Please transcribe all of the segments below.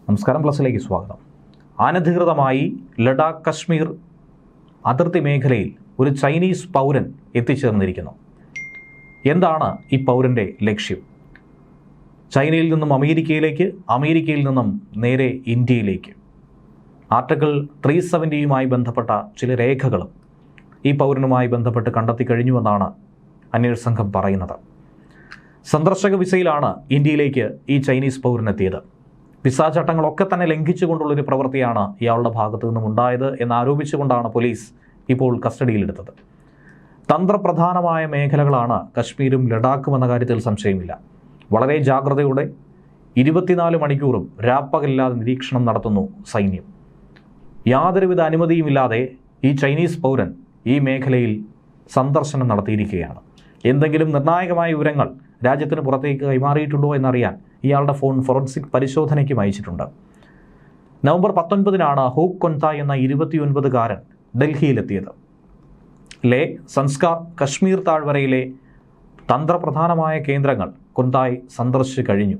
നമസ്കാരം, പ്ലസിലേക്ക് സ്വാഗതം. അനധികൃതമായി ലഡാക്ക് കശ്മീർ അതിർത്തി മേഖലയിൽ ഒരു ചൈനീസ് പൗരൻ എത്തിച്ചേർന്നിരിക്കുന്നു. എന്താണ് ഈ പൗരൻ്റെ ലക്ഷ്യം? ചൈനയിൽ നിന്നും അമേരിക്കയിലേക്ക്, അമേരിക്കയിൽ നിന്നും നേരെ ഇന്ത്യയിലേക്ക്. ആർട്ടിക്കിൾ 370യുമായി ബന്ധപ്പെട്ട ചില രേഖകളും ഈ പൗരനുമായി ബന്ധപ്പെട്ട് കണ്ടെത്തി കഴിഞ്ഞുവെന്നാണ് അന്വേഷണ സംഘം പറയുന്നത്. സന്ദർശക വിസയിലാണ് ഇന്ത്യയിലേക്ക് ഈ ചൈനീസ് പൗരനെത്തിയത്. വിസ ചട്ടങ്ങളൊക്കെ തന്നെ ലംഘിച്ചുകൊണ്ടുള്ളൊരു പ്രവൃത്തിയാണ് ഇയാളുടെ ഭാഗത്തു നിന്നും ഉണ്ടായത് എന്നാരോപിച്ചുകൊണ്ടാണ് പോലീസ് ഇപ്പോൾ കസ്റ്റഡിയിലെടുത്തത്. തന്ത്രപ്രധാനമായ മേഖലകളാണ് കശ്മീരും ലഡാക്കും എന്ന കാര്യത്തിൽ സംശയമില്ല. വളരെ ജാഗ്രതയോടെ 24 മണിക്കൂറും രാപ്പകലില്ലാതെ നിരീക്ഷണം നടത്തുന്നു സൈന്യം. യാതൊരുവിധ അനുമതിയുമില്ലാതെ ഈ ചൈനീസ് പൗരൻ ഈ മേഖലയിൽ സന്ദർശനം നടത്തിയിരിക്കുകയാണ്. എന്തെങ്കിലും നിർണായകമായ വിവരങ്ങൾ രാജ്യത്തിന് പുറത്തേക്ക് കൈമാറിയിട്ടുണ്ടോ എന്നറിയാൻ ഇയാളുടെ ഫോൺ ഫോറൻസിക് പരിശോധനയ്ക്കും അയച്ചിട്ടുണ്ട്. നവംബർ 19-നാണ് ഹൂക്ക് കൊൻതായ് എന്ന 29-കാരൻ ഡൽഹിയിലെത്തിയത്. ലേ, സംസ്കാർ, കശ്മീർ താഴ്വരയിലെ തന്ത്രപ്രധാനമായ കേന്ദ്രങ്ങൾ കൊൻതായ് സന്ദർശിച്ചു കഴിഞ്ഞു.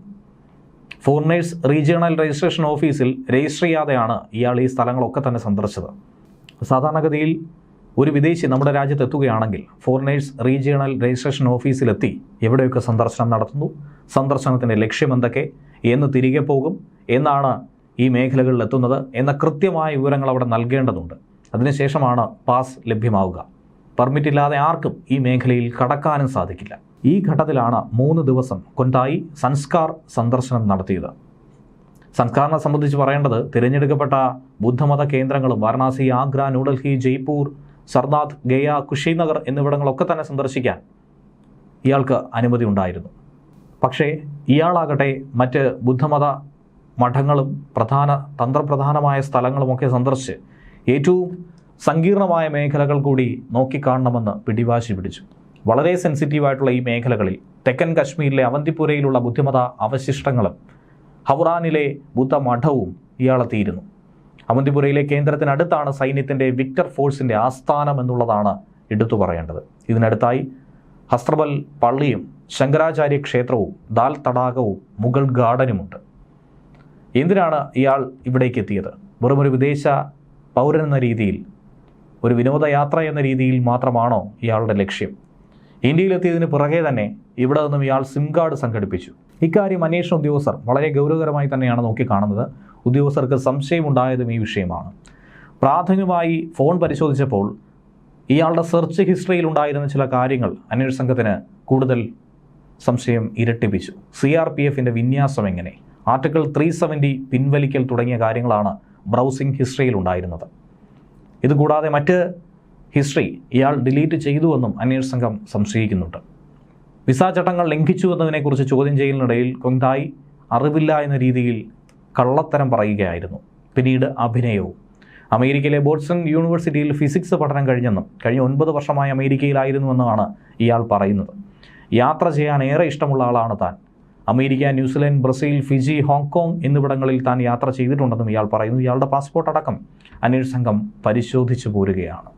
ഫോറിനേഴ്സ് റീജിയണൽ രജിസ്ട്രേഷൻ ഓഫീസിൽ രജിസ്റ്റർ ചെയ്യാതെയാണ് ഇയാൾ ഈ സ്ഥലങ്ങളൊക്കെ തന്നെ സന്ദർശിച്ചത്. സാധാരണഗതിയിൽ ഒരു വിദേശി നമ്മുടെ രാജ്യത്ത് എത്തുകയാണെങ്കിൽ ഫോറിനേഴ്സ് റീജിയണൽ രജിസ്ട്രേഷൻ ഓഫീസിലെത്തി എവിടെയൊക്കെ സന്ദർശനം നടത്തുന്നു, സന്ദർശനത്തിൻ്റെ ലക്ഷ്യം എന്തൊക്കെ, എന്ന് തിരികെ പോകും, എന്നാണ് ഈ മേഖലകളിൽ എത്തുന്നത് എന്ന കൃത്യമായ വിവരങ്ങൾ അവിടെ നൽകേണ്ടതുണ്ട്. അതിനുശേഷമാണ് പാസ് ലഭ്യമാവുക. പെർമിറ്റ് ഇല്ലാതെ ആർക്കും ഈ മേഖലയിൽ കടക്കാനും സാധിക്കില്ല. ഈ ഘട്ടത്തിലാണ് 3 ദിവസം കൊൻതായ് സംസ്കാർ സന്ദർശനം നടത്തിയത്. സംസ്കാറിനെ സംബന്ധിച്ച് പറയേണ്ടത്, തിരഞ്ഞെടുക്കപ്പെട്ട ബുദ്ധമത കേന്ദ്രങ്ങളും വാരണാസി, ആഗ്ര, ന്യൂഡൽഹി, ജയ്പൂർ, സർനാഥ്, ഗയ, കുശിനഗർ എന്നിവിടങ്ങളൊക്കെ തന്നെ സന്ദർശിക്കാൻ ഇയാൾക്ക് അനുമതി ഉണ്ടായിരുന്നു. പക്ഷേ ഇയാളാകട്ടെ മറ്റ് ബുദ്ധമത മഠങ്ങളും തന്ത്രപ്രധാനമായ സ്ഥലങ്ങളുമൊക്കെ സന്ദർശിച്ച് ഏറ്റവും സങ്കീർണമായ മേഖലകൾ കൂടി നോക്കിക്കാണണമെന്ന് പിടിവാശി പിടിച്ചു. വളരെ സെൻസിറ്റീവായിട്ടുള്ള ഈ മേഖലകളിൽ തെക്കൻ കശ്മീരിലെ അവന്തിപുരയിലുള്ള ബുദ്ധമത അവശിഷ്ടങ്ങളും ഹൗറാനിലെ ബുദ്ധമഠവും ഇയാളെത്തിയിരുന്നു. അവന്തിപുരയിലെ കേന്ദ്രത്തിനടുത്താണ് സൈന്യത്തിൻ്റെ വിക്ടർ ഫോഴ്സിൻ്റെ ആസ്ഥാനം എന്നുള്ളതാണ് എടുത്തു പറയേണ്ടത്. ഇതിനടുത്തായി ഹസ്ത്രബൽ പള്ളിയും ശങ്കരാചാര്യ ക്ഷേത്രവും ദാൽ തടാകവും മുഗൾ ഗാർഡനുമുണ്ട്. എന്തിനാണ് ഇയാൾ ഇവിടേക്ക് എത്തിയത്? വെറുമൊരു വിദേശ പൗരൻ എന്ന രീതിയിൽ, ഒരു വിനോദയാത്ര എന്ന രീതിയിൽ മാത്രമാണോ ഇയാളുടെ ലക്ഷ്യം? ഇന്ത്യയിലെത്തിയതിന് പുറകെ തന്നെ ഇവിടെ നിന്നും ഇയാൾ സിം കാർഡ് സംഘടിപ്പിച്ചു. ഇക്കാര്യം അന്വേഷണ ഉദ്യോഗസ്ഥർ വളരെ ഗൗരവകരമായി തന്നെയാണ് നോക്കിക്കാണുന്നത്. ഉദ്യോഗസ്ഥർക്ക് സംശയമുണ്ടായതും ഈ വിഷയമാണ്. പ്രാഥമികമായി ഫോൺ പരിശോധിച്ചപ്പോൾ ഇയാളുടെ സെർച്ച് ഹിസ്റ്ററിയിൽ ഉണ്ടായിരുന്ന ചില കാര്യങ്ങൾ അന്വേഷണ സംഘത്തിന് കൂടുതൽ സംശയം ഇരട്ടിപ്പിച്ചു. CRPFൻ്റെ വിന്യാസം എങ്ങനെ, ആർട്ടിക്കിൾ 370 പിൻവലിക്കൽ തുടങ്ങിയ കാര്യങ്ങളാണ് ബ്രൗസിംഗ് ഹിസ്റ്ററിയിൽ ഉണ്ടായിരുന്നത്. ഇതുകൂടാതെ മറ്റ് ഹിസ്റ്ററി ഇയാൾ ഡിലീറ്റ് ചെയ്തുവെന്നും അന്വേഷണ സംഘം സംശയിക്കുന്നുണ്ട്. വിസ ചട്ടങ്ങൾ ലംഘിച്ചു എന്നതിനെക്കുറിച്ച് ചോദ്യം ചെയ്യലിനിടയിൽ കൊൻതായ് അറിവില്ല എന്ന രീതിയിൽ കള്ളത്തരം പറയുകയായിരുന്നു. പിന്നീട് അഭിനയവും. അമേരിക്കയിലെ ബോസ്റ്റൺ യൂണിവേഴ്സിറ്റിയിൽ ഫിസിക്സ് പഠനം കഴിഞ്ഞെന്നും കഴിഞ്ഞ 9 വർഷമായി അമേരിക്കയിലായിരുന്നുവെന്നാണ് ഇയാൾ പറയുന്നത്. യാത്ര ചെയ്യാൻ ഏറെ ഇഷ്ടമുള്ള ആളാണ് താൻ. America, New Zealand, Brazil, Fiji, Hong Kong എന്നിവിടങ്ങളിൽ താൻ യാത്ര ചെയ്തിട്ടുണ്ടെന്നും ഇയാൾ പറയുന്നു. ഇയാളുടെ പാസ്പോർട്ട് അടക്കം അന്വേഷണ സംഘം പരിശോധിച്ചു പോരുകയാണ്.